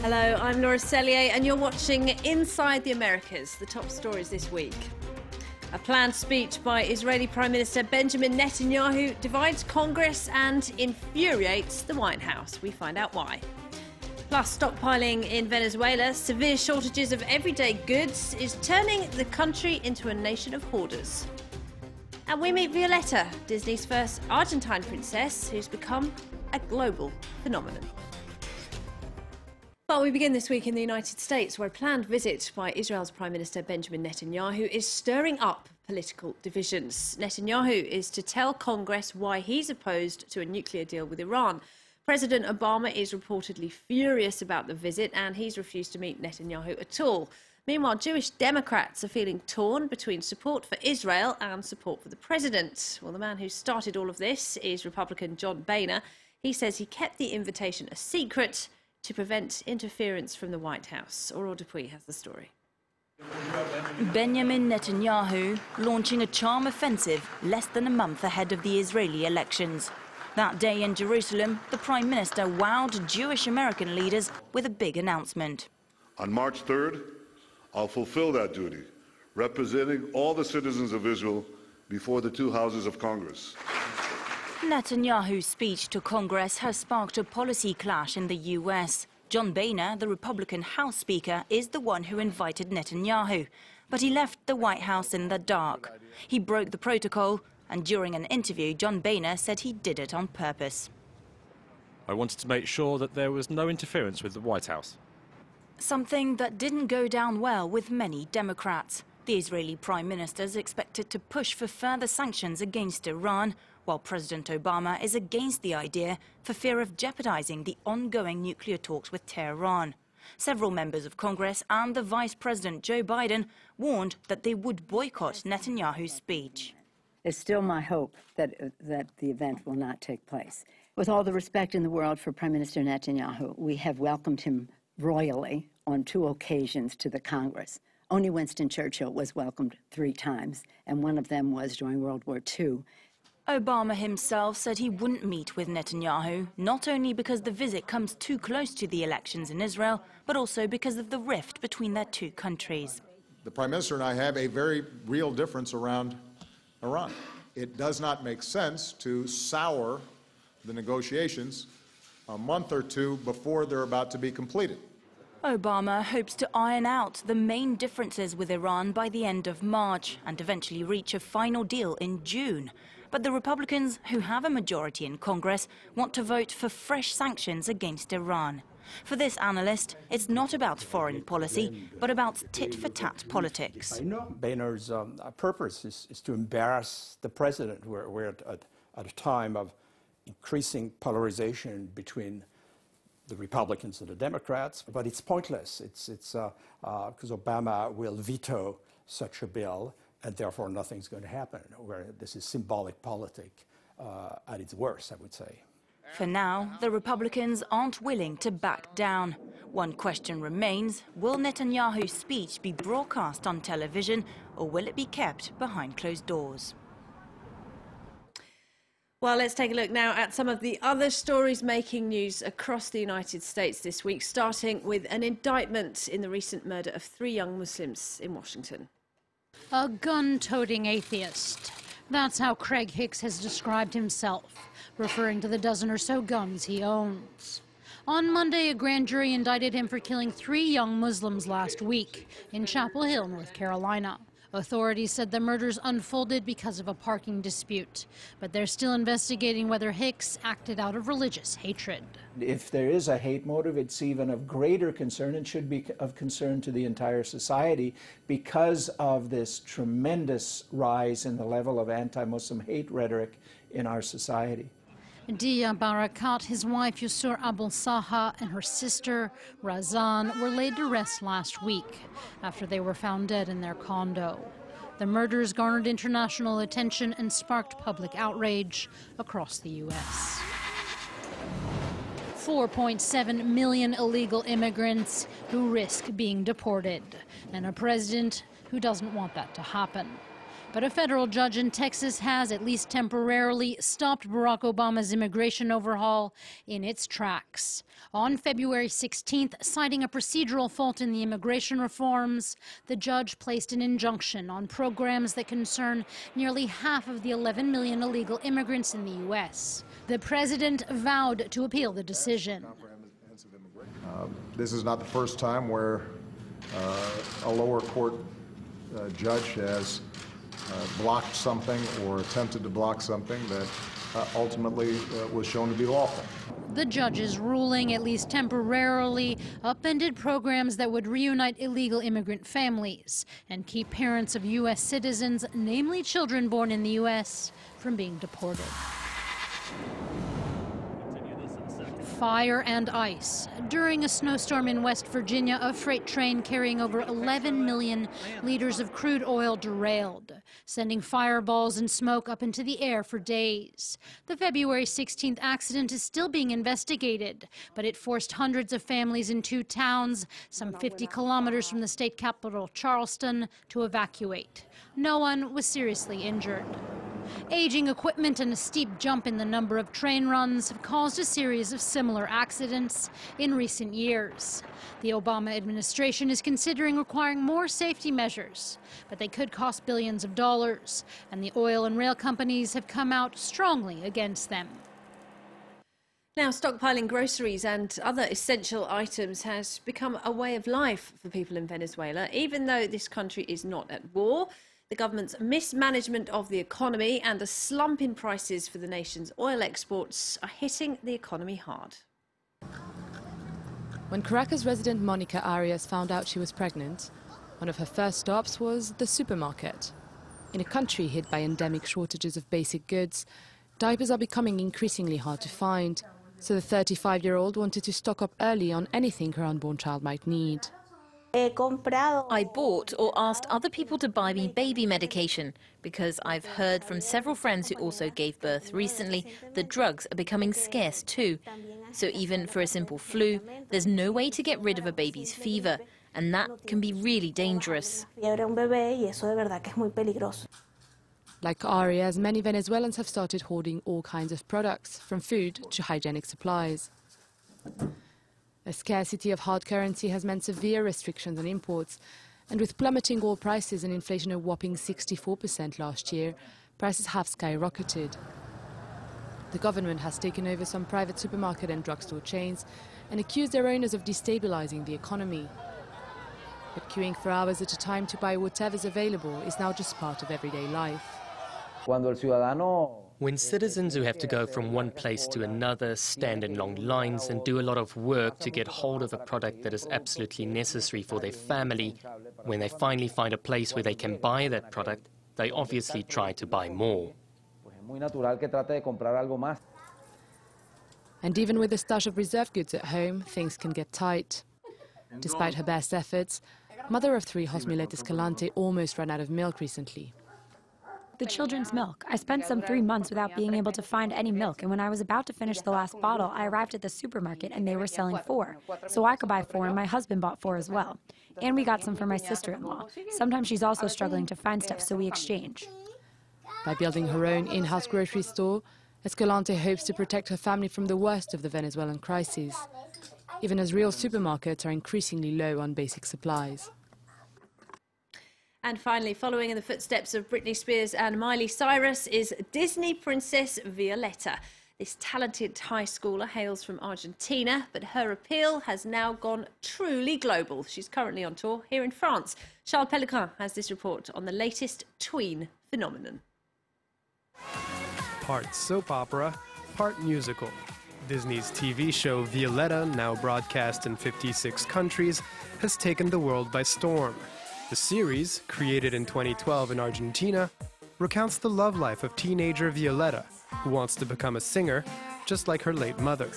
Hello, I'm Laura Sellier and you're watching Inside the Americas, the top stories this week. A planned speech by Israeli Prime Minister Benjamin Netanyahu divides Congress and infuriates the White House. We find out why. Plus, stockpiling in Venezuela, severe shortages of everyday goods is turning the country into a nation of hoarders. And we meet Violetta, Disney's first Argentine princess, who's become a global phenomenon. Well, we begin this week in the United States, where a planned visit by Israel's Prime Minister Benjamin Netanyahu is stirring up political divisions. Netanyahu is to tell Congress why he's opposed to a nuclear deal with Iran. President Obama is reportedly furious about the visit, and he's refused to meet Netanyahu at all. Meanwhile, Jewish Democrats are feeling torn between support for Israel and support for the president. Well, the man who started all of this is Republican John Boehner. He says he kept the invitation a secret to prevent interference from the White House. Aurore Dupuy has the story. Benjamin Netanyahu launching a charm offensive less than a month ahead of the Israeli elections. That day in Jerusalem, the Prime Minister wowed Jewish American leaders with a big announcement. On March 3rd, I'll fulfill that duty, representing all the citizens of Israel before the two houses of Congress. Netanyahu's speech to Congress has sparked a policy clash in the US. John Boehner, the Republican House Speaker, is the one who invited Netanyahu. But he left the White House in the dark. He broke the protocol, and during an interview, John Boehner said he did it on purpose. I wanted to make sure that there was no interference with the White House. Something that didn't go down well with many Democrats. The Israeli Prime Minister is expected to push for further sanctions against Iran, while President Obama is against the idea for fear of jeopardizing the ongoing nuclear talks with Tehran. Several members of Congress and the Vice President Joe Biden warned that they would boycott Netanyahu's speech. It's still my hope that the event will not take place. With all the respect in the world for Prime Minister Netanyahu, we have welcomed him royally on 2 occasions to the Congress. Only Winston Churchill was welcomed 3 times, and one of them was during World War II. Obama himself said he wouldn't meet with Netanyahu, not only because the visit comes too close to the elections in Israel, but also because of the rift between their two countries. The Prime Minister and I have a very real difference around Iran. It does not make sense to sour the negotiations a month or 2 before they're about to be completed. Obama hopes to iron out the main differences with Iran by the end of March and eventually reach a final deal in June. But the Republicans, who have a majority in Congress, want to vote for fresh sanctions against Iran. For this analyst, it's not about foreign policy, but about tit-for-tat politics. Boehner's purpose is to embarrass the president. We're at a time of increasing polarization between the Republicans and the Democrats, but it's pointless. It's because Obama will veto such a bill, and therefore nothing's going to happen. Where this is symbolic politics at its worst, I would say. For now, the Republicans aren't willing to back down. One question remains: will Netanyahu's speech be broadcast on television, or will it be kept behind closed doors? Well, let's take a look now at some of the other stories making news across the United States this week, starting with an indictment in the recent murder of 3 young Muslims in Washington. A gun-toting atheist. That's how Craig Hicks has described himself, referring to the dozen or so guns he owns. On Monday, a grand jury indicted him for killing 3 young Muslims last week in Chapel Hill, North Carolina. Authorities said the murders unfolded because of a parking dispute, but they're still investigating whether Hicks acted out of religious hatred. If there is a hate motive, it's even of greater concern and should be of concern to the entire society because of this tremendous rise in the level of anti-Muslim hate rhetoric in our society. Dia Barakat, his wife Yusur Abul Saha, and her sister Razan were laid to rest last week after they were found dead in their condo. The murders garnered international attention and sparked public outrage across the U.S. 4.7 million illegal immigrants who risk being deported, and a president who doesn't want that to happen. But a federal judge in Texas has, at least temporarily, stopped Barack Obama's immigration overhaul in its tracks. On February 16th, citing a procedural fault in the immigration reforms, the judge placed an injunction on programs that concern nearly half of the 11 million illegal immigrants in the U.S. The president vowed to appeal the decision. This is not the first time where a lower court judge has blocked something or attempted to block something that ultimately was shown to be lawful. The judge's ruling, at least temporarily, upended programs that would reunite illegal immigrant families and keep parents of U.S. citizens, namely children born in the U.S., from being deported. Fire and ice. During a snowstorm in West Virginia, a freight train carrying over 11 million liters of crude oil derailed, sending fireballs and smoke up into the air for days. The February 16th accident is still being investigated, but it forced hundreds of families in two towns, some 50 kilometers from the state capital, Charleston, to evacuate. No one was seriously injured. Aging equipment and a steep jump in the number of train runs have caused a series of similar accidents in recent years. The Obama administration is considering requiring more safety measures, but they could cost billions of dollars, and the oil and rail companies have come out strongly against them. Now, stockpiling groceries and other essential items has become a way of life for people in Venezuela, even though this country is not at war. The government's mismanagement of the economy and a slump in prices for the nation's oil exports are hitting the economy hard. When Caracas resident Monica Arias found out she was pregnant, one of her first stops was the supermarket. In a country hit by endemic shortages of basic goods, diapers are becoming increasingly hard to find, so the 35-year-old wanted to stock up early on anything her unborn child might need. I bought or asked other people to buy me baby medication because I've heard from several friends who also gave birth recently that drugs are becoming scarce too. So even for a simple flu, there's no way to get rid of a baby's fever, and that can be really dangerous. Like Arias, many Venezuelans have started hoarding all kinds of products, from food to hygienic supplies. A scarcity of hard currency has meant severe restrictions on imports, and with plummeting oil prices and inflation a whopping 64% last year, prices have skyrocketed. The government has taken over some private supermarket and drugstore chains and accused their owners of destabilizing the economy. But queuing for hours at a time to buy whatever's available is now just part of everyday life. When citizens who have to go from one place to another stand in long lines and do a lot of work to get hold of a product that is absolutely necessary for their family, when they finally find a place where they can buy that product, they obviously try to buy more. And even with a stash of reserve goods at home, things can get tight. Despite her best efforts, mother of three Violetta Escalante almost ran out of milk recently. The children's milk. I spent some 3 months without being able to find any milk, and when I was about to finish the last bottle, I arrived at the supermarket and they were selling 4. So I could buy 4, and my husband bought 4 as well. And we got some for my sister-in-law. Sometimes she's also struggling to find stuff, so we exchange. By building her own in-house grocery store, Escalante hopes to protect her family from the worst of the Venezuelan crisis, even as real supermarkets are increasingly low on basic supplies. And finally, following in the footsteps of Britney Spears and Miley Cyrus is Disney princess Violetta. This talented high schooler hails from Argentina, but her appeal has now gone truly global. She's currently on tour here in France. Charles Pellequin has this report on the latest tween phenomenon. Part soap opera, part musical. Disney's TV show Violetta, now broadcast in 56 countries, has taken the world by storm. The series, created in 2012 in Argentina, recounts the love life of teenager Violetta, who wants to become a singer, just like her late mother.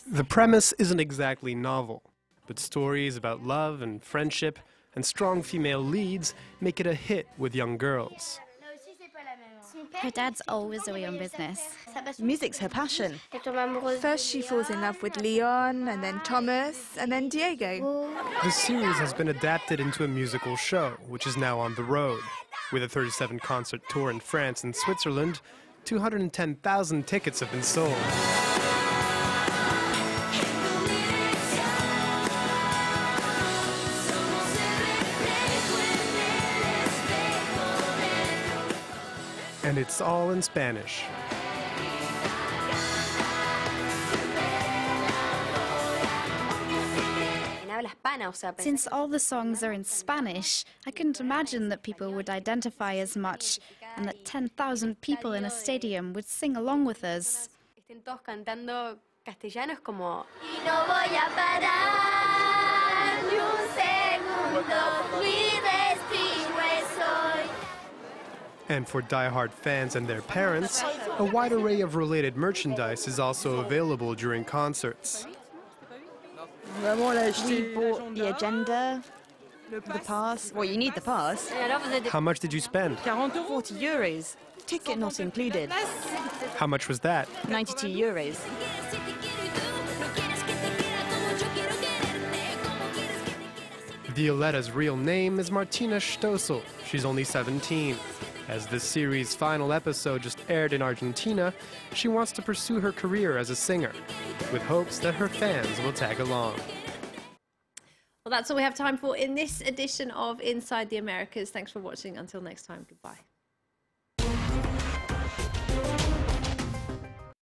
The premise isn't exactly novel, but stories about love and friendship and strong female leads make it a hit with young girls. Her dad's always away on business. Music's her passion. First she falls in love with Leon, and then Thomas, and then Diego. The series has been adapted into a musical show, which is now on the road. With a 37-concert tour in France and Switzerland, 210,000 tickets have been sold. And it's all in Spanish. Since all the songs are in Spanish, I couldn't imagine that people would identify as much and that 10,000 people in a stadium would sing along with us. And for die-hard fans and their parents, a wide array of related merchandise is also available during concerts. We bought the agenda, the pass. Well, you need the pass. How much did you spend? 40 euros. Ticket not included. How much was that? 92 euros. Violetta's real name is Martina Stossel. She's only 17. As this series' final episode just aired in Argentina, she wants to pursue her career as a singer, with hopes that her fans will tag along. Well, that's all we have time for in this edition of Inside the Americas. Thanks for watching. Until next time, goodbye.